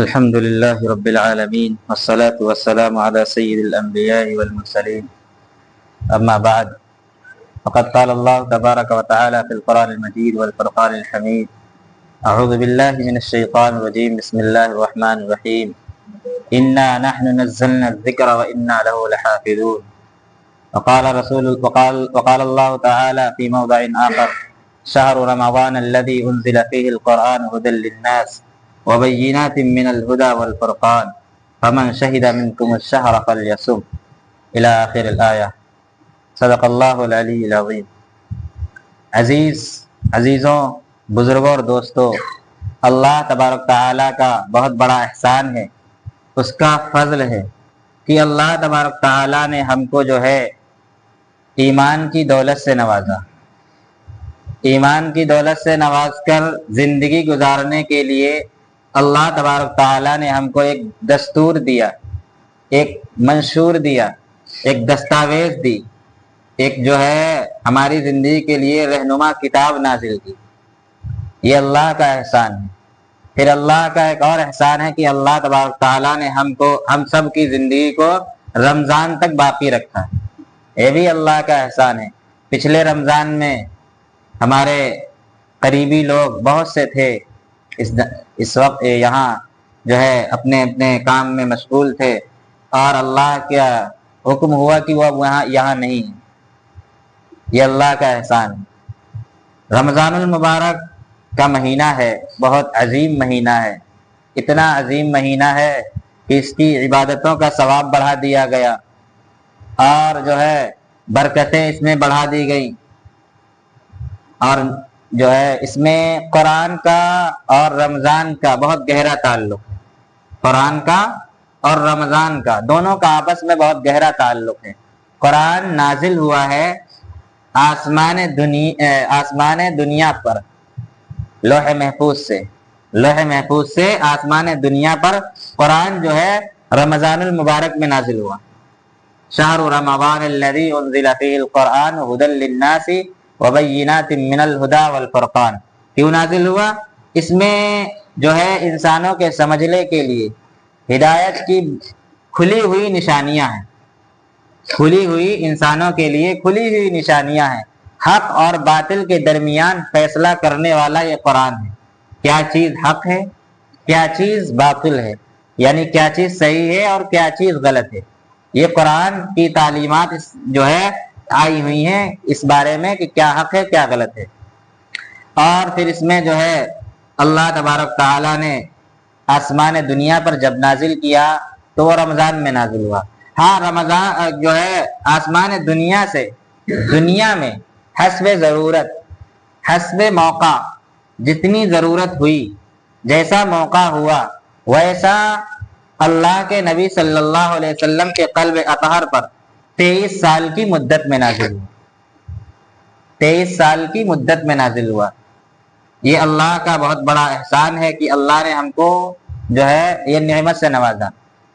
الحمد لله رب العالمين والصلاة والسلام على سيد الأنبياء والمرسلين أما بعد فقد قال الله تبارك وتعالى في القرآن المجيد والفرقان الحميد أعوذ بالله من الشيطان الرجيم بسم الله الرحمن الرحيم إنا نحن نزلنا الذكر وإنا له لحافظون وقال الله تعالى في موضع آخر شهر رمضان الذي أنزل فيه القرآن هدى للناس وبينات من الهدى والفرقان فمن شهد منكم الشهر فليصم إلى آخر الآية صدق اللہ العلی العظیم۔ عزیزوں، بزرگوں اور دوستوں، اللہ تبارک تعالیٰ کا بہت بڑا احسان ہے، اس کا فضل ہے کہ اللہ تبارک تعالیٰ نے ہم کو جو ہے ایمان کی دولت سے نوازا، ایمان کی دولت سے نواز کر زندگی گزارنے کے لیے اللہ تبارک تعالیٰ نے ہم کو ایک دستور دیا، ایک منشور دیا، ایک دستاویز دی، ایک جو ہے ہماری زندگی کے لیے رہنما کتاب نازل کی۔ یہ اللہ کا احسان ہے۔ پھر اللہ کا ایک اور احسان ہے کہ اللہ تبارک تعالیٰ نے ہم سب کی زندگی کو رمضان تک باقی رکھا۔ یہ بھی اللہ کا احسان ہے۔ پچھلے رمضان میں ہمارے قریبی لوگ بہت سے تھے، اس وقت یہاں جو ہے اپنے اپنے کام میں مشغول تھے، اور اللہ کا حکم ہوا کہ وہ یہاں نہیں ہیں۔ یہ اللہ کا احسان ہے۔ رمضان المبارک کا مہینہ ہے، بہت عظیم مہینہ ہے، اتنا عظیم مہینہ ہے کہ اس کی عبادتوں کا ثواب بڑھا دیا گیا، اور جو ہے برکتیں اس میں بڑھا دی گئی، اور جو ہے اس میں قرآن کا اور رمضان کا بہت گہرا تعلق ہے۔ قرآن کا اور رمضان کا دونوں کا آپس میں بہت گہرا تعلق ہے۔ قرآن نازل ہوا ہے آسمان دنیا پر، لوح محفوظ سے آسمان دنیا پر قرآن جو ہے رمضان المبارک میں نازل ہوا۔ شہر رمضان الذی انزل فیہ القرآن ھدی للناس وبینات من الہدی والفرقان۔ کیوں نازل ہوا؟ اس میں جو ہے انسانوں کے سمجھنے کے لیے ہدایت کی کھلی ہوئی نشانیاں ہیں، کھلی ہوئی انسانوں کے لیے کھلی ہوئی نشانیاں ہیں۔ حق اور باطل کے درمیان فیصلہ کرنے والا یہ قرآن ہے، کیا چیز حق ہے، کیا چیز باطل ہے، یعنی کیا چیز صحیح ہے اور کیا چیز غلط ہے۔ یہ قرآن کی تعلیمات جو ہے آئی ہوئی ہیں اس بارے میں کہ کیا حق ہے کیا غلط ہے۔ اور پھر اس میں جو ہے اللہ تبارک تعالیٰ نے آسمان دنیا پر جب نازل کیا تو وہ رمضان میں نازل ہوا۔ ہاں، رمضان جو ہے آسمان دنیا سے دنیا میں حسب ضرورت، حسب موقع، جتنی ضرورت ہوئی، جیسا موقع ہوا، ویسا اللہ کے نبی صلی اللہ علیہ وسلم کے قلب اطہر پر 23 سال کی مدت میں نازل ہوا، 23 سال کی مدت میں نازل ہوا۔ یہ اللہ کا بہت بڑا احسان ہے کہ اللہ نے ہم کو جو ہے یہ نعمت سے نوازا۔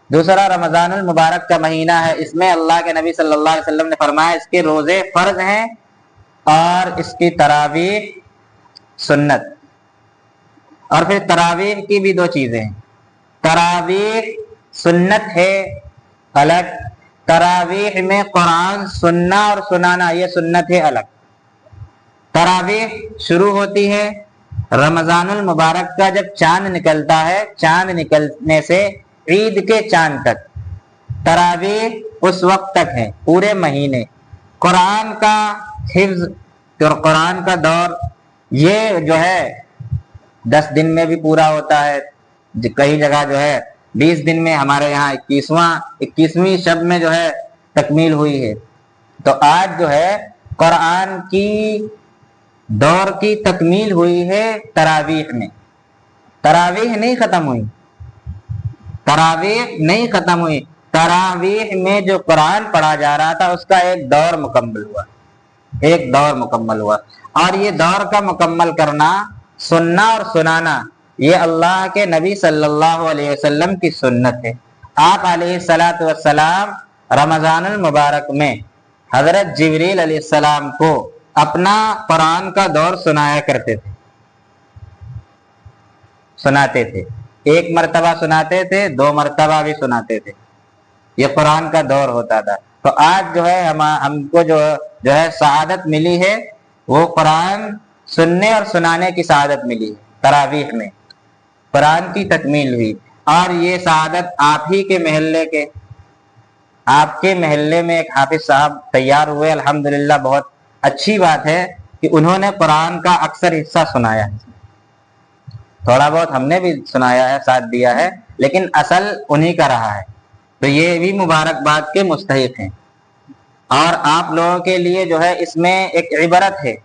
دوسرا رمضان المبارک کا مہینہ ہے، اس میں اللہ کے نبی صلی اللہ علیہ وسلم نے فرمایا اس کے روزے فرض ہیں اور اس کی تراویح سنت۔ اور پھر تراویح کی بھی دو چیزیں ہیں، تراویح سنت ہے الگ، تراویح میں قرآن سننا اور سنانا یہ سنت ہے الگ۔ تراویح شروع ہوتی ہے رمضان المبارک کا جب چاند نکلتا ہے، چاند نکلنے سے عید کے چاند تک، تراویح اس وقت تک ہے پورے مہینے۔ قرآن کا حفظ اور قرآن کا دور یہ جو ہے 10 دن میں بھی پورا ہوتا ہے، کئی جگہ جو ہے 20 دن میں، ہمارے یہاں 21ویں شب میں جو ہے تکمیل ہوئی ہے۔ تو آج جو ہے قرآن کی دور کی تکمیل ہوئی ہے تراویح میں۔ تراویح نہیں ختم ہوئی، تراویح نہیں ختم ہوئی، تراویح میں جو قرآن پڑھا جا رہا تھا اس کا ایک دور مکمل ہوا، ایک دور مکمل ہوا۔ اور یہ دور کا مکمل کرنا، سننا اور سنانا، یہ اللہ کے نبی صلی اللہ علیہ وسلم کی سنت ہے۔ آپ علیہ الصلاۃ والسلام رمضان المبارک میں حضرت جبریل علیہ السلام کو اپنا قرآن کا دور سنایا کرتے تھے، سناتے تھے۔ 1 مرتبہ سناتے تھے، 2 مرتبہ بھی سناتے تھے، یہ قرآن کا دور ہوتا تھا۔ تو آج جو ہے ہم کو جو ہے سعادت ملی ہے، وہ قرآن سننے اور سنانے کی سعادت ملی ہے۔ تراویح میں قرآن کی تکمیل ہوئی، اور یہ سعادت آپ ہی کے محلے کے، آپ کے محلے میں ایک حافظ صاحب تیار ہوئے، الحمدللہ بہت اچھی بات ہے کہ انہوں نے قرآن کا اکثر حصہ سنایا ہے۔ تھوڑا بہت ہم نے بھی سنایا ہے، ساتھ دیا ہے، لیکن اصل انہی کا رہا ہے۔ تو یہ بھی مبارکباد کے مستحق ہیں۔ اور آپ لوگوں کے لیے جو ہے اس میں ایک عبرت ہے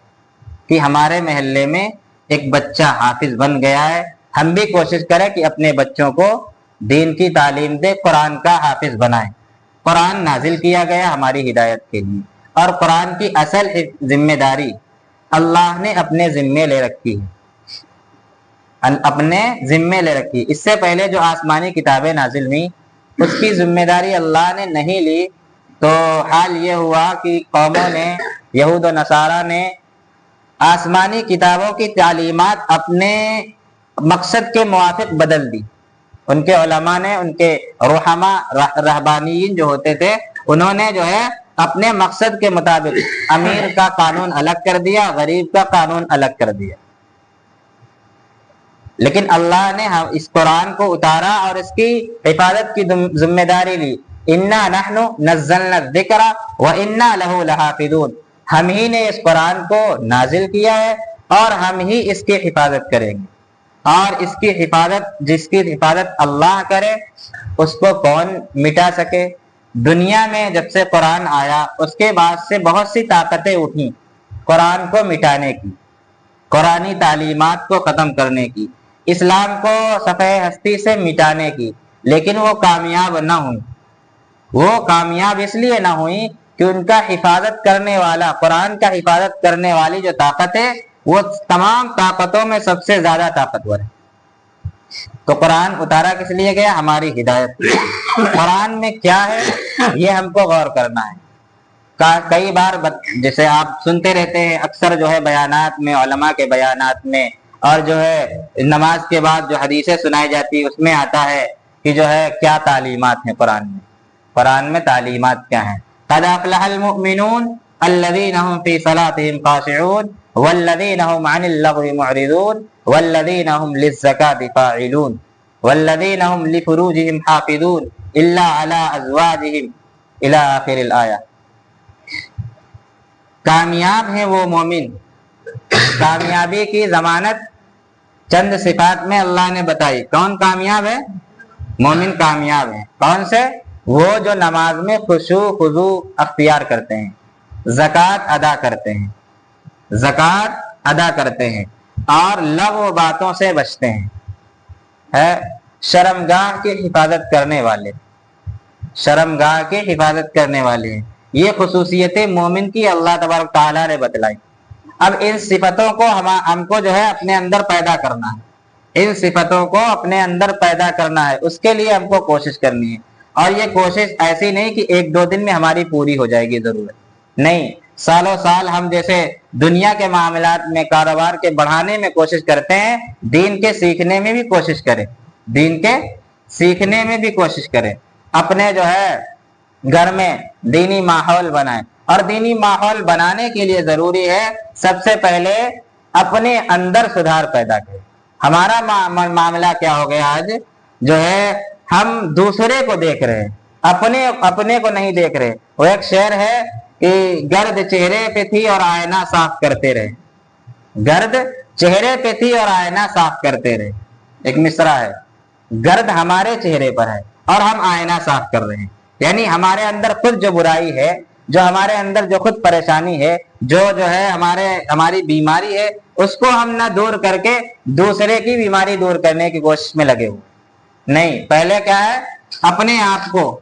کہ ہمارے محلے میں ایک بچہ حافظ بن گیا ہے۔ ہم بھی کوشش کریں کہ اپنے بچوں کو دین کی تعلیم دے، قرآن کا حافظ بنائیں۔ قرآن نازل کیا گیا ہماری ہدایت کے لیے، اور قرآن کی اصل ذمہ داری اللہ نے اپنے ذمے لے رکھی ہے، اپنے ذمے لے رکھی۔ اس سے پہلے جو آسمانی کتابیں نازل ہوئیں اس کی ذمہ داری اللہ نے نہیں لی، تو حال یہ ہوا کہ قوموں نے، یہود و نصارہ نے آسمانی کتابوں کی تعلیمات اپنے مقصد کے موافق بدل دی۔ ان کے علماء نے، ان کے رحماء رہبانیین جو ہوتے تھے، انہوں نے جو ہے اپنے مقصد کے مطابق امیر کا قانون الگ کر دیا، غریب کا قانون الگ کر دیا۔ لیکن اللہ نے اس قرآن کو اتارا اور اس کی حفاظت کی ذمہ داری لی۔ انا نحن نزلنا الذکر وانا لہ لحافظون، ہم ہی نے اس قرآن کو نازل کیا ہے اور ہم ہی اس کی حفاظت کریں گے۔ اور اس کی حفاظت، جس کی حفاظت اللہ کرے اس کو کون مٹا سکے؟ دنیا میں جب سے قرآن آیا اس کے بعد سے بہت سی طاقتیں اٹھیں قرآن کو مٹانے کی، قرآنی تعلیمات کو ختم کرنے کی، اسلام کو صفحہ ہستی سے مٹانے کی، لیکن وہ کامیاب نہ ہوئی۔ وہ کامیاب اس لیے نہ ہوئی کہ ان کا حفاظت کرنے والا، قرآن کا حفاظت کرنے والی جو طاقت ہے وہ تمام طاقتوں میں سب سے زیادہ طاقتور ہے۔ تو قرآن اتارا کس لیے گیا؟ ہماری ہدایت۔ قرآن میں کیا ہے یہ ہم کو غور کرنا ہے۔ کئی بار جیسے آپ سنتے رہتے ہیں اکثر جو ہے بیانات میں، علماء کے بیانات میں، اور جو ہے نماز کے بعد جو حدیثیں سنائی جاتی ہے اس میں آتا ہے کہ جو ہے کیا تعلیمات ہیں قرآن میں۔ قرآن میں تعلیمات کیا ہیں؟ قد افلح المؤمنون الذین هم فی صلاتهم خاشعون والذین هم عن اللغو معرضون والذین هم للزکاة فاعلون والذین هم لفروجهم حافظون الا علی ازواجهم الى آخر الآیہ۔ کامیاب ہیں وہ مومن۔ کامیابی کی ضمانت چند صفات میں اللہ نے بتائی۔ کون کامیاب ہے؟ مومن کامیاب ہے۔ کون سے؟ وہ جو نماز میں خشوع خضوع اختیار کرتے ہیں، زکوٰۃ ادا کرتے ہیں، زکوٰۃ ادا کرتے ہیں، اور لغو باتوں سے بچتے ہیں، شرمگاہ کی حفاظت کرنے والے، شرمگاہ کی حفاظت کرنے والے ہیں۔ یہ خصوصیتیں مومن کی اللہ تبارک تعالیٰ نے بتلائی۔ اب ان صفتوں کو ہم کو جو ہے اپنے اندر پیدا کرنا ہے، ان صفتوں کو اپنے اندر پیدا کرنا ہے، اس کے لیے ہم کو کوشش کرنی ہے۔ اور یہ کوشش ایسی نہیں کہ 1-2 دن میں ہماری پوری ہو جائے گی، ضرورت نہیں۔ سالوں سال ہم جیسے دنیا کے معاملات میں، کاروبار کے بڑھانے میں کوشش کرتے ہیں، دین کے سیکھنے میں بھی کوشش کریں، دین کے سیکھنے میں بھی کوشش کریں۔ اپنے جو ہے گھر میں دینی ماحول بنائیں، اور دینی ماحول بنانے کے لیے ضروری ہے سب سے پہلے اپنے اندر سدھار پیدا کریں۔ ہمارا معاملہ کیا ہو گیا آج؟ جو ہے ہم دوسرے کو دیکھ رہے ہیں، اپنے کو نہیں دیکھ رہے۔ وہ ایک شعر ہے کہ گرد چہرے پہ تھی اور آئینہ صاف کرتے رہے، گرد چہرے پہ تھی اور آئینہ صاف کرتے رہے، ایک مصرع ہے۔ گرد ہمارے چہرے پر ہے اور ہم آئینہ صاف کر رہے ہیں، یعنی ہمارے اندر خود جو برائی ہے، جو ہمارے اندر جو خود پریشانی ہے، جو ہے ہماری بیماری ہے، اس کو ہم نہ دور کر کے دوسرے کی بیماری دور کرنے کی کوشش میں لگے ہوئے نہیں، پہلے کیا ہے اپنے آپ کو،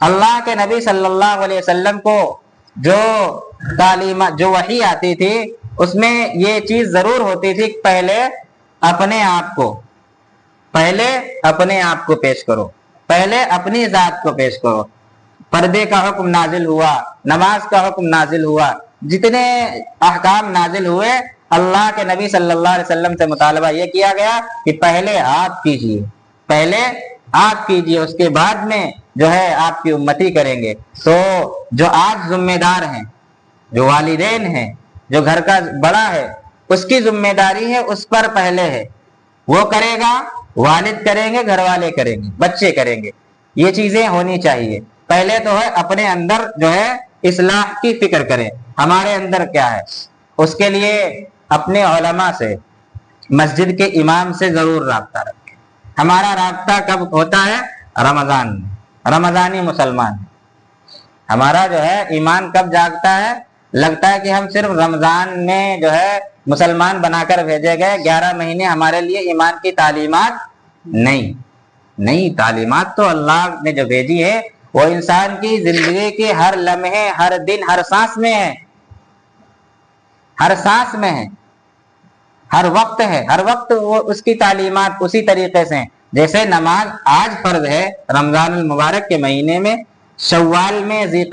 اللہ کے نبی صلی اللہ علیہ وسلم کو جو تعلیمات جو وحی آتی تھی اس میں یہ چیز ضرور ہوتی تھی کہ پہلے اپنے آپ کو پیش کرو، پہلے اپنی ذات کو پیش کرو۔ پردے کا حکم نازل ہوا، نماز کا حکم نازل ہوا، جتنے احکام نازل ہوئے اللہ کے نبی صلی اللہ علیہ وسلم سے مطالبہ یہ کیا گیا کہ پہلے آپ کیجئے، اس کے بعد میں جو ہے آپ کی امتی کریں گے۔ تو جو آج ذمہ دار ہیں، جو والدین ہیں، جو گھر کا بڑا ہے، اس کی ذمہ داری ہے، اس پر پہلے ہے، وہ کرے گا، والد کریں گے، گھر والے کریں گے، بچے کریں گے، یہ چیزیں ہونی چاہیے۔ پہلے تو ہے اپنے اندر جو ہے اصلاح کی فکر کریں، ہمارے اندر کیا ہے، اس کے لیے اپنے علماء سے، مسجد کے امام سے ضرور رابطہ رکھیں۔ ہمارا رابطہ کب ہوتا ہے؟ رمضان میں، رمضانی مسلمان، ہمارا جو ہے ایمان کب جاگتا ہے؟ لگتا ہے کہ ہم صرف رمضان میں جو ہے مسلمان بنا کر بھیجے گئے، 11 مہینے ہمارے لیے ایمان کی تعلیمات نہیں، تعلیمات تو اللہ نے جو بھیجی ہے وہ انسان کی زندگی کے ہر لمحے، ہر دن، ہر سانس میں ہے، ہر وقت ہے، ہر وقت وہ اس کی تعلیمات اسی طریقے سے ہیں۔ جیسے نماز آج فرض ہے رمضان المبارک کے مہینے میں، شوال میں، ذی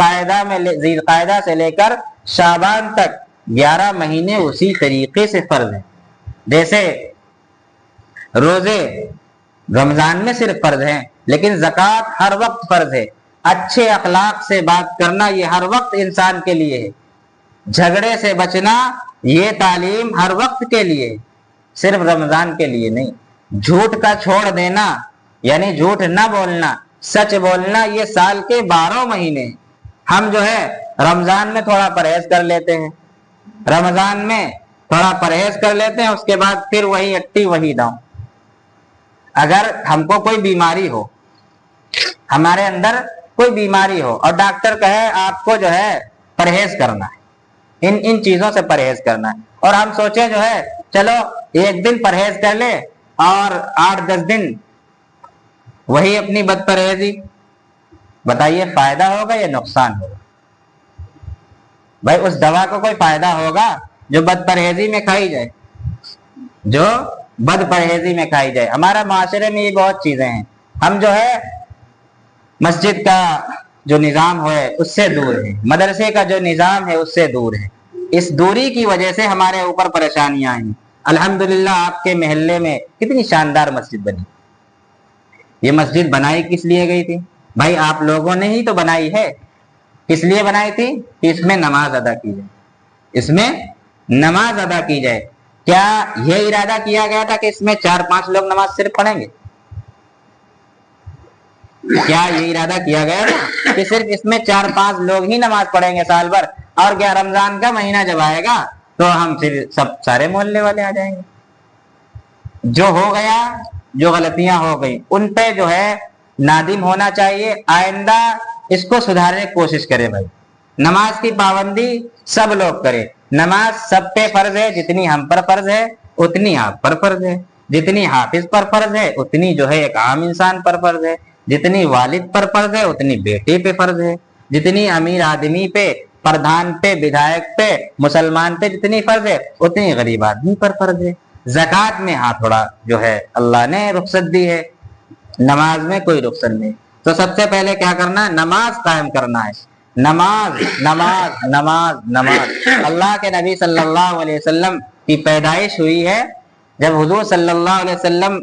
قعدہ سے لے کر شعبان تک 11 مہینے اسی طریقے سے فرض ہیں۔ جیسے روزے رمضان میں صرف فرض ہیں، لیکن زکوٰۃ ہر وقت فرض ہے، اچھے اخلاق سے بات کرنا یہ ہر وقت انسان کے لیے ہے، جھگڑے سے بچنا یہ تعلیم ہر وقت کے لیے، صرف رمضان کے لیے نہیں۔ جھوٹ کا چھوڑ دینا یعنی جھوٹ نہ بولنا، سچ بولنا، یہ سال کے 12 مہینے ہم جو ہے رمضان میں تھوڑا پرہیز کر لیتے ہیں، اس کے بعد پھر وہی اٹی وہی ڈاؤں۔ اگر ہم کو کوئی بیماری ہو، ہمارے اندر کوئی بیماری ہو اور ڈاکٹر کہے آپ کو جو ہے پرہیز کرنا ہے، ان چیزوں سے پرہیز کرنا ہے، اور ہم سوچیں جو ہے چلو ایک دن پرہیز کر لے اور 8-10 دن وہی اپنی بد پرہیزی، بتائیے فائدہ ہوگا یا نقصان ہوگا؟ بھائی اس دوا کو کوئی فائدہ ہوگا جو بد پرہیزی میں کھائی جائے؟ ہمارا معاشرے میں یہ بہت چیزیں ہیں، ہم جو ہے مسجد کا جو نظام ہے اس سے دور ہے، مدرسے کا جو نظام ہے اس سے دور ہے، اس دوری کی وجہ سے ہمارے اوپر پریشانیاں ہیں۔ الحمدللہ آپ کے محلے میں کتنی شاندار مسجد بنی، یہ مسجد بنائی کس لیے گئی تھی؟ بھائی آپ لوگوں نے ہی تو بنائی ہے۔ کس لیے بنائی تھی؟ کہ اس میں نماز ادا کی جائے، کیا یہ ارادہ کیا گیا تھا کہ اس میں 4-5 لوگ نماز صرف پڑھیں گے؟ کیا یہ ارادہ کیا گیا تھا کہ صرف اس میں 4-5 لوگ ہی نماز پڑھیں گے سال بھر، اور کیا رمضان کا مہینہ جب آئے گا تو ہم پھر سارے محلے والے آ جائیں گے؟ جو ہو گیا، جو غلطیاں ہو گئی ان پہ جو ہے نادم ہونا چاہیے، آئندہ اس کو سدھارنے کی کوشش کرے۔ بھائی نماز کی پابندی سب لوگ کرے، نماز سب پہ فرض ہے، جتنی ہم پر فرض ہے اتنی آپ پر فرض ہے، جتنی حافظ پر فرض ہے اتنی جو ہے ایک عام انسان پر فرض ہے، جتنی والد پر فرض ہے اتنی بیٹے پہ فرض ہے، جتنی امیر آدمی پہ، پردھان پہ، بدھائک پہ، مسلمان پہ جتنی فرض ہے اتنی غریب آدمی پر فرض ہے۔ زکوٰۃ میں تھوڑا جو ہے اللہ نے رخصت دی ہے، نماز میں کوئی رخصت نہیں۔ تو سب سے پہلے کیا کرنا ہے؟ نماز قائم کرنا ہے، نماز نماز نماز نماز۔ اللہ کے نبی صلی اللہ علیہ وسلم کی پیدائش ہوئی ہے جب حضور صلی اللہ علیہ وسلم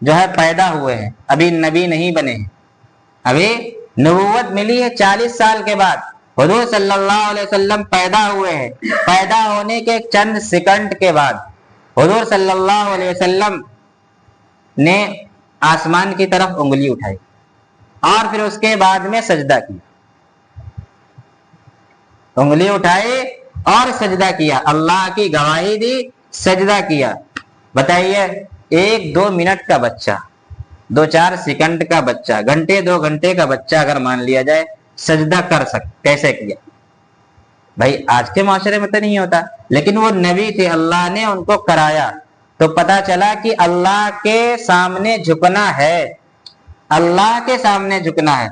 جو ہے پیدا ہوئے ہیں، ابھی نبی نہیں بنے ہیں، ابھی نبوت ملی ہے 40 سال کے بعد، حضور صلی اللہ علیہ وسلم پیدا ہوئے ہیں۔ پیدا ہونے کے چند سیکنڈ کے بعد حضور صلی اللہ علیہ وسلم نے آسمان کی طرف انگلی اٹھائی اور پھر اس کے بعد میں سجدہ کیا، انگلی اٹھائی اور سجدہ کیا، اللہ کی گواہی دی، سجدہ کیا۔ بتائیے 1-2 منٹ کا بچہ 2-4 سیکنڈ کا بچہ، گھنٹے 2 گھنٹے کا بچہ اگر مان لیا جائے سجدہ کر کیسے کیا؟ بھائی آج کے معاشرے میں تو نہیں ہوتا، لیکن وہ نبی تھے، اللہ نے ان کو کرایا، تو پتا چلا کہ اللہ کے سامنے جھکنا ہے، اللہ کے سامنے جھکنا ہے۔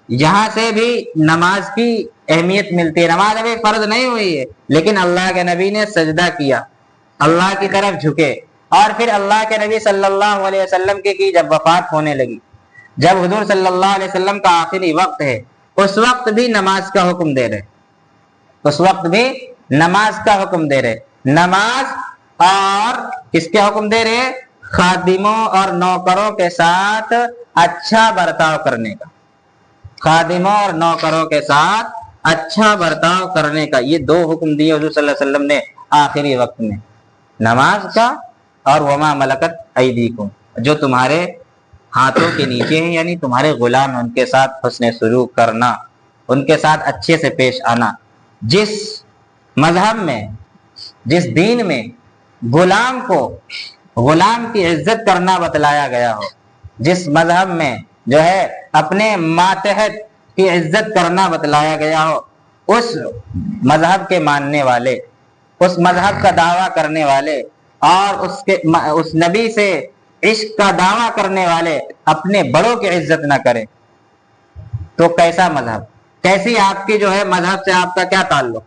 یہاں سے بھی نماز کی اہمیت ملتی ہے۔ نماز ابھی فرض نہیں ہوئی ہے، لیکن اللہ کے نبی نے سجدہ کیا، اللہ کی طرف جھکے، اور پھر اللہ کے نبی صلی اللہ علیہ وسلم کی جب وفات ہونے لگی، جب حضور صلی اللہ علیہ وسلم کا آخری وقت ہے، اس وقت بھی نماز کا حکم دے رہے، اس وقت بھی نماز کا حکم دے رہے، نماز اور کس کے حکم دے رہے؟ خادموں اور نوکروں کے ساتھ اچھا برتاؤ کرنے کا، خادموں اور نوکروں کے ساتھ اچھا برتاؤ کرنے کا، یہ 2 حکم دیے حضور صلی اللہ علیہ وسلم نے آخری وقت میں، نماز کا اور وما ملکت ایدیکم، جو تمہارے ہاتھوں کے نیچے ہیں، یعنی تمہارے غلام، ان کے ساتھ حسن سلوک کرنا، ان کے ساتھ اچھے سے پیش آنا۔ جس مذہب میں، جس دین میں غلام کو، غلام کی عزت کرنا بتلایا گیا ہو، جس مذہب میں جو ہے اپنے ماتحت کی عزت کرنا بتلایا گیا ہو، اس مذہب کے ماننے والے، اس مذہب کا دعویٰ کرنے والے اور اس نبی سے عشق کا دعویٰ کرنے والے اپنے بڑوں کی عزت نہ کریں تو کیسا مذہب، کیسی آپ کی جو ہے مذہب سے آپ کا کیا تعلق،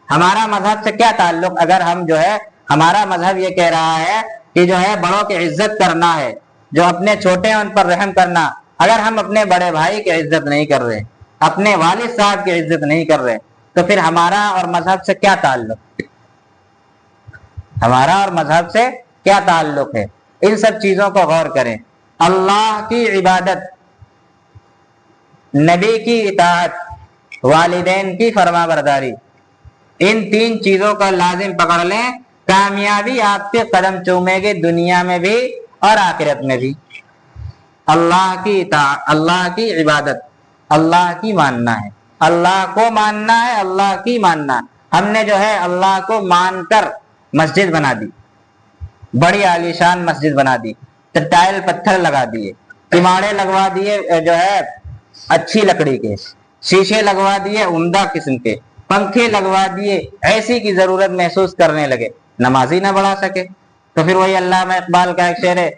ہمارا مذہب سے کیا تعلق؟ اگر ہم جو ہے ہمارا مذہب یہ کہہ رہا ہے کہ جو ہے بڑوں کی عزت کرنا ہے، جو اپنے چھوٹے ہیں ان پر رحم کرنا، اگر ہم اپنے بڑے بھائی کی عزت نہیں کر رہے، اپنے والد صاحب کی عزت نہیں کر رہے، تو پھر ہمارا اور مذہب سے کیا تعلق، ہمارا اور مذہب سے کیا تعلق ہے؟ ان سب چیزوں کو غور کریں۔ اللہ کی عبادت، نبی کی اطاعت، والدین کی فرما برداری، ان 3 چیزوں کا لازم پکڑ لیں، کامیابی آپ کے قدم چومے گی، دنیا میں بھی اور آخرت میں بھی۔ اللہ کی اطاعت، اللہ کی عبادت، اللہ کی ماننا ہے، اللہ کو ماننا ہے، اللہ کی ماننا ہے۔ ہم نے جو ہے اللہ کو مان کر مسجد بنا دی، بڑی عالیشان مسجد بنا دی، ٹائل پتھر لگا دیے، کماڑے لگوا دیے جو ہے اچھی لکڑی کے، شیشے لگوا دیے عمدہ قسم کے، پنکھے لگوا دیے، ایسی کی ضرورت محسوس کرنے لگے، نمازی نہ بڑھا سکے۔ تو پھر وہی علامہ اقبال کا ایک شعر ہے،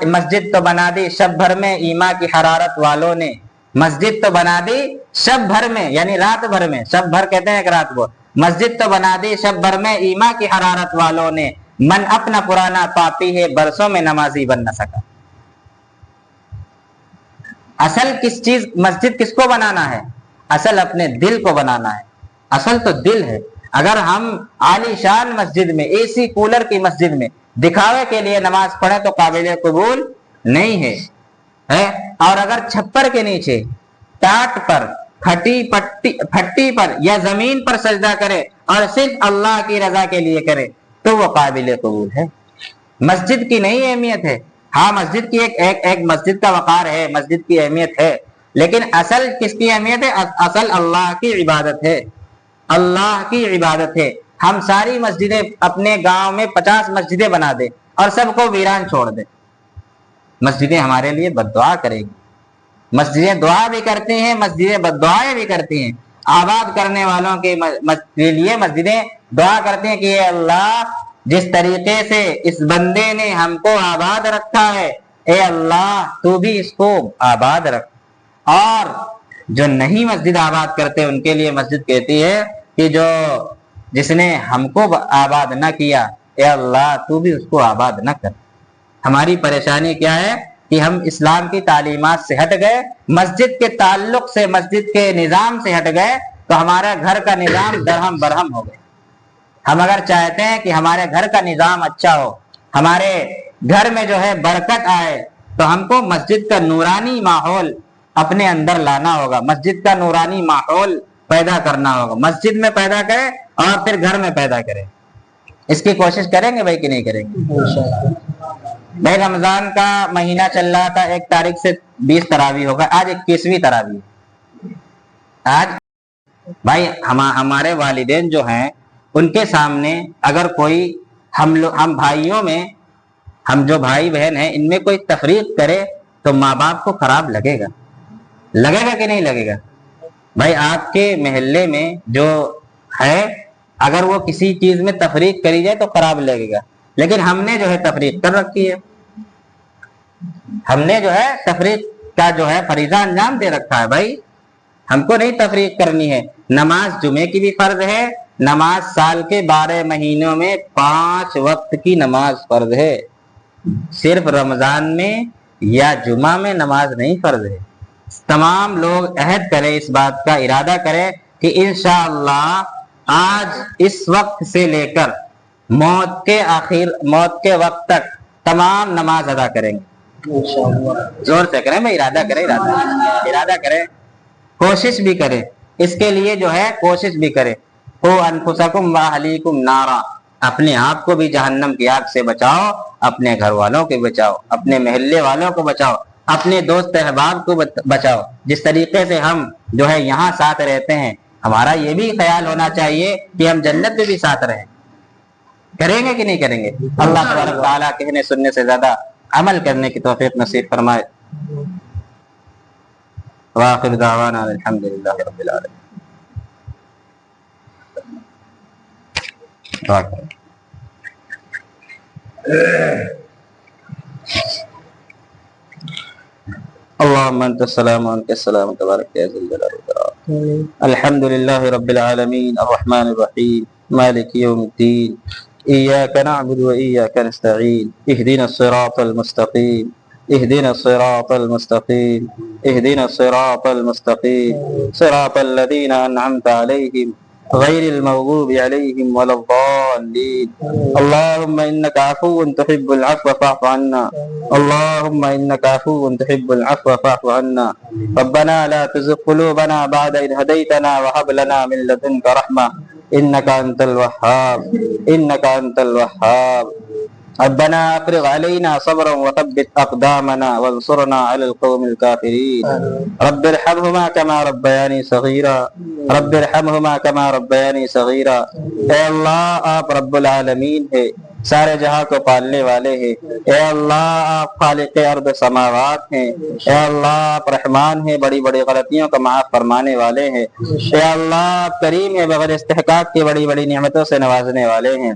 مسجد تو بنا دی شب بھر میں ایما کی حرارت والوں نے، مسجد تو بنا دی شب بھر میں، یعنی رات بھر میں، شب بھر کہتے ہیں ایک رات کو، مسجد تو بنا دی شب بھر میں ایما کی حرارت والوں نے، من اپنا پرانا پاپی ہے برسوں میں نمازی بن نہ سکا۔ اصل کس چیز، مسجد کس کو بنانا ہے؟ اصل اپنے دل کو بنانا ہے، اصل تو دل ہے۔ اگر ہم عالی شان مسجد میں، اے سی کولر کی مسجد میں دکھاوے کے لیے نماز پڑھیں تو قابل قبول نہیں ہے۔ اور اگر چھپر کے نیچے، ٹاٹ پر، پھٹی پر یا زمین پر سجدہ کرے اور صرف اللہ کی رضا کے لیے کرے تو وہ قابل قبول ہے۔ مسجد کی نہیں اہمیت ہے، ہاں مسجد کی ایک مسجد کا وقار ہے، مسجد کی اہمیت ہے، لیکن اصل کس کی اہمیت ہے؟ اصل اللہ کی عبادت ہے، اللہ کی عبادت ہے۔ ہم ساری مسجدیں اپنے گاؤں میں 50 مسجدیں بنا دیں اور سب کو ویران چھوڑ دیں، مسجدیں ہمارے لیے بد دعا کرے گی، مسجدیں دعا بھی کرتی ہیں، مسجدیں بد دعائیں بھی کرتی ہیں، آباد کرنے والوں کے لیے مسجدیں دعا کرتی ہیں کہ اے اللہ جس طریقے سے اس بندے نے ہم کو آباد رکھا ہے، اے اللہ تو بھی اس کو آباد رکھ۔ اور جو نہیں مسجد آباد کرتے ان کے لیے مسجد کہتی ہے کہ جس نے ہم کو آباد نہ کیا، اے اللہ تو بھی اس کو آباد نہ کر۔ ہماری پریشانی کیا ہے کہ ہم اسلام کی تعلیمات سے ہٹ گئے، مسجد کے تعلق سے، مسجد کے نظام سے ہٹ گئے، تو ہمارا گھر کا نظام درہم برہم ہو گیا۔ ہم اگر چاہتے ہیں کہ ہمارے گھر کا نظام اچھا ہو، ہمارے گھر میں جو ہے برکت آئے، تو ہم کو مسجد کا نورانی ماحول اپنے اندر لانا ہوگا، مسجد کا نورانی ماحول پیدا کرنا ہوگا، مسجد میں پیدا کرے اور پھر گھر میں پیدا کرے۔ اس کی کوشش کریں گے بھائی کہ نہیں کریں گے؟ بھائی رمضان کا مہینہ چل رہا تھا، 1 تاریخ سے 20 تراویح ہوگا، آج 21ویں تراویح۔ آج بھائی ہمارے والدین جو ہیں ان کے سامنے اگر کوئی ہم بھائیوں میں ہم جو بھائی بہن ہیں ان میں کوئی تفریق کرے تو ماں باپ کو خراب لگے گا کہ نہیں لگے گا؟ بھائی آپ کے محلے میں جو ہے اگر وہ کسی چیز میں تفریق کری جائے تو خراب لگے گا، لیکن ہم نے جو ہے تفریق کر رکھی ہے، ہم نے جو ہے تفریق کا جو ہے فریضہ انجام دے رکھا ہے۔ بھائی ہم کو نہیں تفریق کرنی ہے، نماز جمعے کی بھی فرض ہے، نماز سال کے 12 مہینوں میں 5 وقت کی نماز فرض ہے، صرف رمضان میں یا جمعہ میں نماز نہیں فرض ہے۔ تمام لوگ عہد کریں، اس بات کا ارادہ کریں کہ انشاءاللہ آج اس وقت سے لے کر موت کے وقت تک تمام نماز ادا کریں گے، زور سے کریں بھائی، ارادہ کریں، کوشش بھی کریں، اس کے لیے جو ہے کوشش بھی کریں۔ قُوا أَنفُسَكُمْ وَأَهْلِيكُمْ نَارًا، اپنے آپ کو بھی جہنم کی آگ سے بچاؤ، اپنے گھر والوں کو بچاؤ، اپنے محلے والوں کو بچاؤ، اپنے دوست احباب کو بچاؤ۔ جس طریقے سے ہم جو ہے یہاں ساتھ رہتے ہیں، ہمارا یہ بھی خیال ہونا چاہیے کہ ہم جنت میں بھی ساتھ رہیں۔ کریں گے کہ نہیں کریں گے؟ اللہ تبارک تعالیٰ کہنے سننے سے زیادہ عمل کرنے کی توفیق نصیب فرمائے۔ وآخر دعوانا الحمدللہ رب العالمین۔ اللهم انت السلام وانت السلام تبارك يا ذا الجلال والاكرام۔ الحمد لله رب العالمين الرحمن الرحيم مالك يوم الدين، اياك نعبد واياك نستعين، اهدنا الصراط المستقيم، اهدنا الصراط المستقيم، اهدنا الصراط المستقيم، صراط الذين انعمت عليهم غير المغضوب عليهم ولا الضالين۔ اللهم انك عفو تحب العفو فاعف عنا، اللهم انك عفو تحب العفو فاعف عنا۔ ربنا لا تزغ قلوبنا بعد إذ هديتنا وهب لنا من لدنك رحمة انك انت الوهاب، انك انت الوهاب۔ ربنا افرغ علينا صبرا وثبت اقدامنا وانصرنا على القوم الكافرين۔ رب ارحمهما كما ربياني صغيرا، رب ارحمهما كما ربياني صغيرا۔ اے اللہ آپ رب العالمین ہے، سارے جہاں کو پالنے والے ہیں، اے اللہ آپ خالق ارض سماوات ہیں، اے اللہ آپ رحمان ہیں، بڑی بڑی غلطیوں کو معاف فرمانے والے ہیں، اے اللہ آپ کریم ہیں، بغیر استحقاق کی بڑی بڑی نعمتوں سے نوازنے والے ہیں۔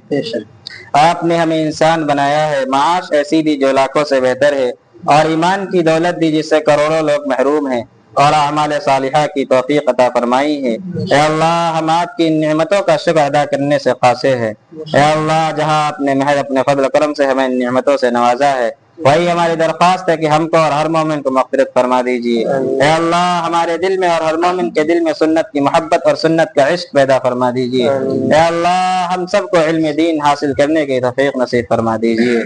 آپ نے ہمیں انسان بنایا ہے، معاش ایسی دی جو لاکھوں سے بہتر ہے، اور ایمان کی دولت دی جس سے کروڑوں لوگ محروم ہیں، اور اعمال صالحہ کی توفیق عطا فرمائی ہے۔ اے اللہ ہم آپ کی نعمتوں کا شکر ادا کرنے سے قاصر ہیں۔ اے اللہ جہاں آپ نے محض اپنے فضل و کرم سے ہمیں نعمتوں سے نوازا ہے، وہی ہماری درخواست ہے کہ ہم کو اور ہر مومن کو مغفرت فرما دیجیے۔ اے اللہ ہمارے دل میں اور ہر مومن کے دل میں سنت کی محبت اور سنت کا عشق پیدا فرما دیجیے۔ اے اللہ ہم سب کو علم دین حاصل کرنے کی توفیق نصیب فرما دیجیے۔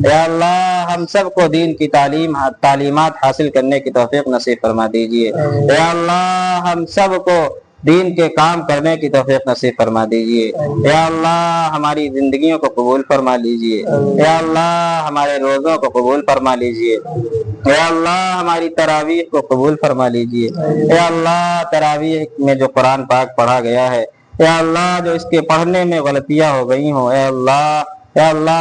اے اللہ ہم سب کو دین کی تعلیمات حاصل کرنے کی توفیق نصیب فرما دیجیے۔ اے اللہ ہم سب کو دین کے کام کرنے کی توفیق نصیب فرما دیجیے۔ اے اللہ ہماری زندگیوں کو قبول فرما لیجیے۔ اے اللہ ہمارے روزوں کو قبول فرما لیجیے۔ اے اللہ ہماری تراویح کو قبول فرما لیجیے۔ اے اللہ تراویح میں جو قرآن پاک پڑھا گیا ہے، اے اللہ جو اس کے پڑھنے میں غلطیاں ہو گئی ہوں، اے اللہ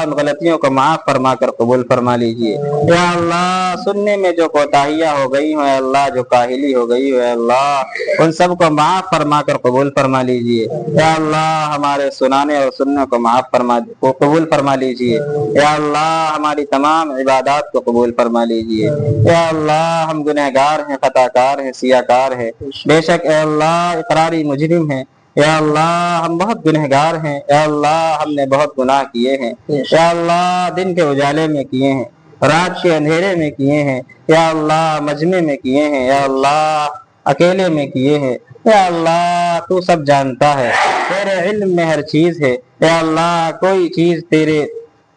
ان غلطیوں کو معاف فرما کر قبول فرما لیجیے۔ اے اللہ سننے میں جو کوتاہیاں ہو گئی ہوں، اے اللہ جو کاہلی ہو گئی ہو، اے اللہ ان سب کو معاف فرما کر قبول فرما لیجیے۔ اے اللہ ہمارے سنانے اور سننے کو قبول فرما لیجیے۔ اے اللہ ہماری تمام عبادات کو قبول فرما لیجیے۔ اے اللہ ہم گنہگار ہیں، خطا کار ہیں، سیاکار ہیں، بے شک اے اللہ اقراری مجرم ہیں۔ اے اللہ ہم بہت گنہگار ہیں، اے اللہ ہم نے بہت گناہ کیے ہیں، اے اللہ دن کے اجالے میں کیے ہیں، رات کے اندھیرے میں کیے ہیں، اے اللہ مجمع میں کیے ہیں، اے اللہ اکیلے میں کیے ہیں۔ اے اللہ تو سب جانتا ہے، تیرے علم میں ہر چیز ہے، اے اللہ کوئی چیز تیرے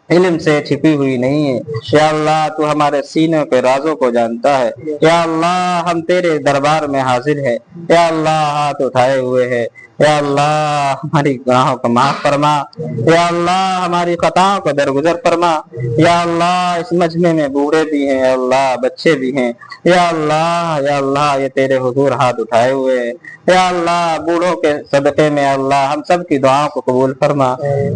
علم سے چھپی ہوئی نہیں ہے۔ یا اللہ تو ہمارے سینوں کے رازوں کو جانتا ہے۔ یا اللہ ہم تیرے دربار میں حاضر ہے، یا اللہ ہاتھ اٹھائے ہوئے ہے، یا اللہ ہماری گناہوں کو معاف فرما، یا اللہ ہماری خطاؤں کو درگزر فرما۔ یا اللہ اس مجمع میں بوڑھے بھی ہیں، یا اللہ بچے بھی ہیں، یا اللہ یہ تیرے حضور ہاتھ اٹھائے ہوئے ہیں۔ یا اللہ بوڑھوں کے صدقے میں اللہ ہم سب کی دعاؤں کو قبول فرما۔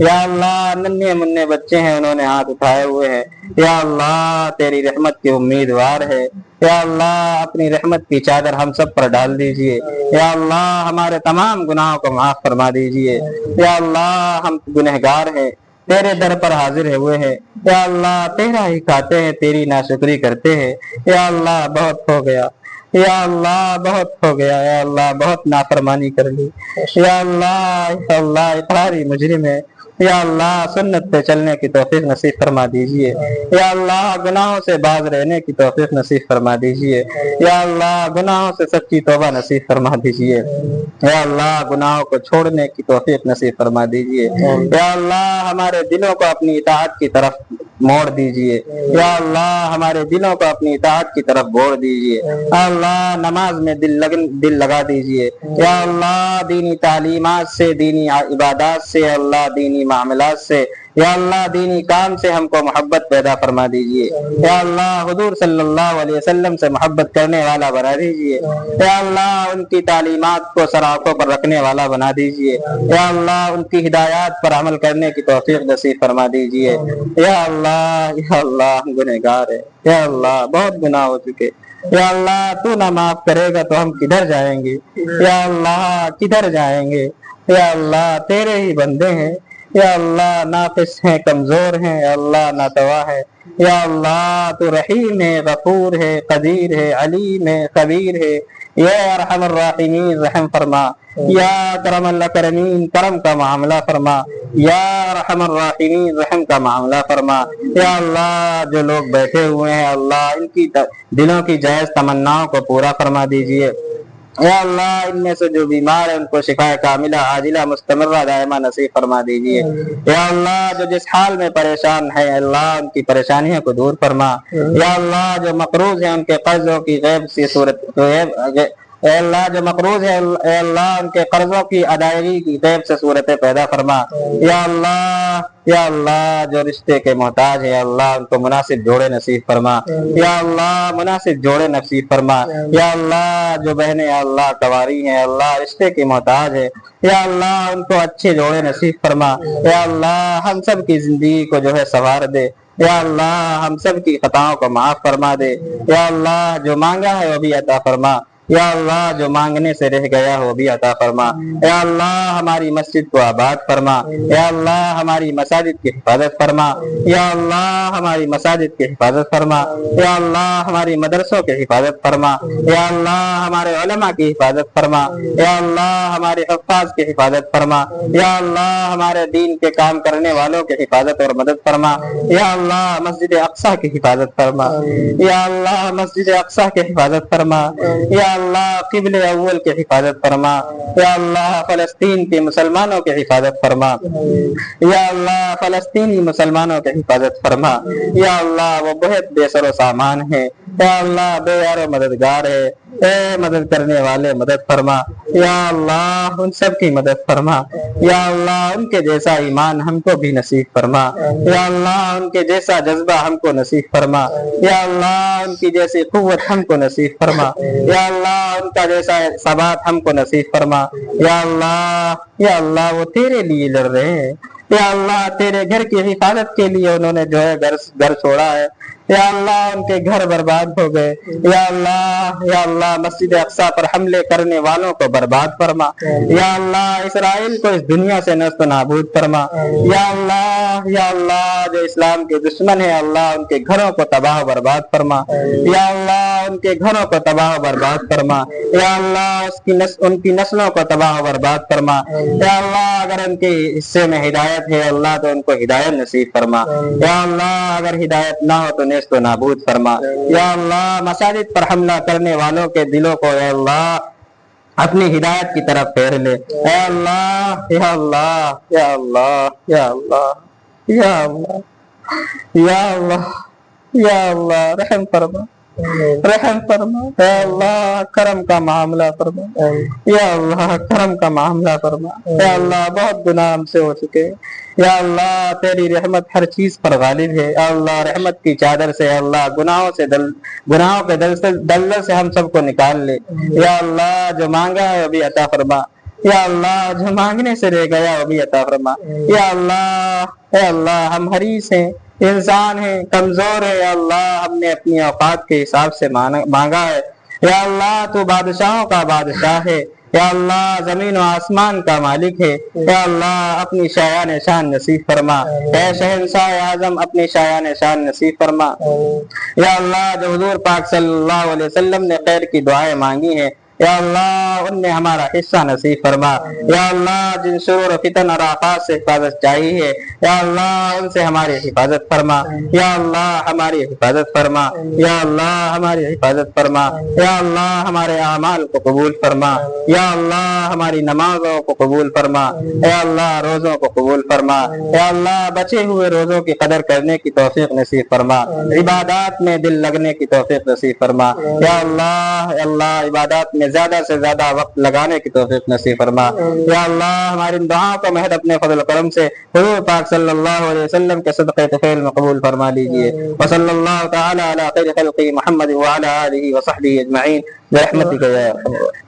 یا اللہ ننھے منھے بچے ہیں، انہوں نے ہاتھ اٹھائے ہوئے ہیں، یا اللہ تیری رحمت کے امیدوار ہے، یا اللہ اپنی رحمت کی چادر ہم سب پر ڈال دیجئے، یا اللہ ہمارے تمام گناہوں کو معاف فرما دیجئے، یا اللہ ہم گنہگار ہیں، تیرے در پر حاضر ہوئے ہیں، یا اللہ تیرا ہی کھاتے ہیں، تیری ناشکری کرتے ہیں، یا اللہ بہت ہو گیا، یا اللہ بہت ہو گیا، یا اللہ بہت نافرمانی کر لی، یا اللہ اقراری مجرم ہے، یا اللہ سنت پہ چلنے کی توفیق نصیب فرما دیجئے، یا اللہ گناہوں سے باز رہنے کی توفیق نصیب فرما دیجئے، یا اللہ گناہوں سے سچی توبہ نصیب فرما دیجئے، یا اللہ گناہوں کو چھوڑنے کی توفیق نصیب فرما دیجئے، یا اللہ ہمارے دلوں کو اپنی اطاعت کی طرف موڑ دیجئے، یا اللہ ہمارے دلوں کو اپنی اطاعت کی طرف موڑ دیجئے، یا اللہ نماز میں دل لگا دیجئے، یا اللہ دینی تعلیمات سے، دینی عبادات سے، اللہ دینی معاملات سے، یا اللہ دینی کام سے ہم کو محبت پیدا فرما دیجئے، یا اللہ حضور صلی اللہ علیہ وسلم سے محبت کرنے والا بنا دیجئے، یا اللہ ان کی تعلیمات کو سر آنکھوں پر رکھنے والا بنا دیجئے، یا اللہ ان کی ہدایات پر عمل کرنے کی توفیق نصیب فرما دیجئے، یا اللہ ہم گنہگار ہیں، یا اللہ بہت گناہ ہو چکے، یا اللہ تو نہ معاف کرے گا تو ہم کدھر جائیں گے، یا اللہ کدھر جائیں گے، یا اللہ تیرے ہی بندے ہیں، یا اللہ ناقص ہیں، کمزور ہیں، یا اللہ ناتوا ہے، یا اللہ تو رحیم ہے، غفور ہے، قدیر ہے، علیم ہے، خبیر ہے، یا ارحم الراحمین رحم فرما، یا کرم الاکرمین کرم کا معاملہ فرما، یا ارحم الراحمین رحم کا معاملہ فرما، یا اللہ جو لوگ بیٹھے ہوئے ہیں اللہ ان کی دلوں کی جائز تمناؤں کو پورا فرما دیجئے، یا اللہ ان میں سے جو بیمار ہیں ان کو شفا کاملہ عاجلہ مستمرہ دائمہ نصیب فرما دیجئے، یا اللہ جو جس حال میں پریشان ہے اللہ ان کی پریشانیوں کو دور فرما، یا اللہ جو مقروض ہیں ان کے قرضوں کی غیب سی صورت اے اللہ جو مقروض ہے اے اللہ ان کے قرضوں کی ادائیگی کی غیب سے صورتیں پیدا فرما، یا اللہ جو رشتے کے محتاج ہے اللہ ان کو مناسب جوڑے نصیب فرما، یا اللہ مناسب جوڑے نصیب فرما، یا اللہ جو بہنیں اللہ کنواری ہیں اللہ رشتے کی محتاج ہے یا اللہ ان کو اچھے جوڑے نصیب فرما، یا اللہ ہم سب کی زندگی کو جو ہے سنوار دے، یا اللہ ہم سب کی خطاؤں کو معاف فرما دے، یا اللہ جو مانگا ہے وہ بھی عطا فرما، یا اللہ جو مانگنے سے رہ گیا وہ بھی عطا فرما، یا اللہ ہماری مسجد کو آباد فرما، یا اللہ ہماری مساجد کی حفاظت فرما، یا اللہ ہماری مساجد کی حفاظت فرما، یا اللہ ہماری مدرسوں کی حفاظت فرما، یا اللہ ہمارے علماء کی حفاظت فرما، یا اللہ ہمارے حفاظ کی حفاظت فرما، یا اللہ ہمارے دین کے کام کرنے والوں کی حفاظت اور مدد فرما، یا اللہ مسجد اقصی کی حفاظت فرما، یا اللہ مسجد اقصی کی حفاظت فرما، یا اللہ قبل اول کی حفاظت فرما، یا اللہ فلسطین کے مسلمانوں کی حفاظت فرما، یا اللہ فلسطینی مسلمانوں کی حفاظت فرما، یا اللہ وہ بہت بے سر و سامان ہے، یا اللہ بے یار و مددگار ہے، اے مدد کرنے والے مدد فرما، یا اللہ ان سب کی مدد فرما، یا اللہ ان کے جیسا ایمان ہم کو بھی نصیب فرما، یا اللہ ان کے جیسا جذبہ ہم کو نصیب فرما، یا اللہ ان کی جیسی قوت ہم کو نصیب فرما، یا اللہ ان کا جیسا ثبات ہم کو نصیب فرما، یا اللہ وہ تیرے لیے لڑ رہے ہیں، یا اللہ تیرے گھر کی حفاظت کے لیے انہوں نے جو ہے گھر چھوڑا ہے، یا اللہ ان کے گھر برباد ہو گئے، یا اللہ مسجد اقصی پر حملے کرنے والوں کو برباد فرما، یا اللہ اسرائیل کو اس دنیا سے نست و نابود فرما، یا اللہ جو اسلام کے دشمن ہیں اللہ ان کے گھروں کو تباہ و برباد فرما، یا اللہ ان کے گھروں کو تباہ و برباد فرما، یا اللہ ان کی نسلوں کو تباہ و برباد فرما، یا اللہ اگر ان کے حصے میں ہدایت ہے اللہ تو ان کو ہدایت نصیب فرما، یا اللہ اگر ہدایت نہ ہو تو نیست و نابود فرما، یا اللہ مساجد پر حملہ کرنے والوں کے دلوں کو یا اللہ اپنی ہدایت کی طرف پھیر لے، اے اللہ یا اللہ یا اللہ یا اللہ یا اللہ یا اللہ یا اللہ رحم فرما، رحم فرما، اے اللہ کرم کا معاملہ فرما، یا اللہ کرم کا معاملہ فرما، اے اللہ بہت گناہ ہم سے ہو چکے، یا اللہ تیری رحمت ہر چیز پر غالب ہے، یا اللہ رحمت کی چادر سے اللہ گناہوں کے دلدل سے ہم سب کو نکال لے، یا اللہ جو مانگا ہے وہ بھی عطا فرما، یا اللہ جو مانگنے سے رہ گیا وہ بھی عطا فرما، یا اللہ اے اللہ ہم حریص ہیں انسان ہیں، کمزور ہے، یا اللہ ہم نے اپنی اوقات کے حساب سے مانگا ہے، یا اللہ تو بادشاہوں کا بادشاہ ہے، یا اللہ زمین و آسمان کا مالک ہے، یا اللہ اپنی شایان شان نصیب فرما، اے شہنشاہ اعظم اپنی شایان شان نصیب فرما، یا اللہ جو حضور پاک صلی اللہ علیہ وسلم نے خیر کی دعائیں مانگی ہیں، یا اللہ ان میں ہمارا حصہ نصیب فرما، یا اللہ جن شرور و فتن اور آفات سے حفاظت چاہیے، یا اللہ ان سے ہماری حفاظت فرما، یا اللہ ہماری حفاظت فرما، یا اللہ ہماری حفاظت فرما، یا اللہ ہمارے اعمال کو قبول فرما، یا اللہ ہماری نمازوں کو قبول فرما، یا اللہ روزوں کو قبول فرما، یا اللہ بچے ہوئے روزوں کی قدر کرنے کی توفیق نصیب فرما، عبادات میں دل لگنے کی توفیق نصیب فرما، یا اللہ عبادات میں زیادہ سے زیادہ وقت لگانے کی توفیق نصیب فرما، یا اللہ ہماری ان دعاؤں کو محض اپنے فضل و کرم سے حضور پاک صلی اللہ علیہ وسلم کے صدقہ طفیل میں قبول فرما لیجیے، وصلی اللہ تعالی علی خیر خلقہ محمد وعلی آلہ وصحبہ اجمعین برحمتک یا ارحم الراحمین۔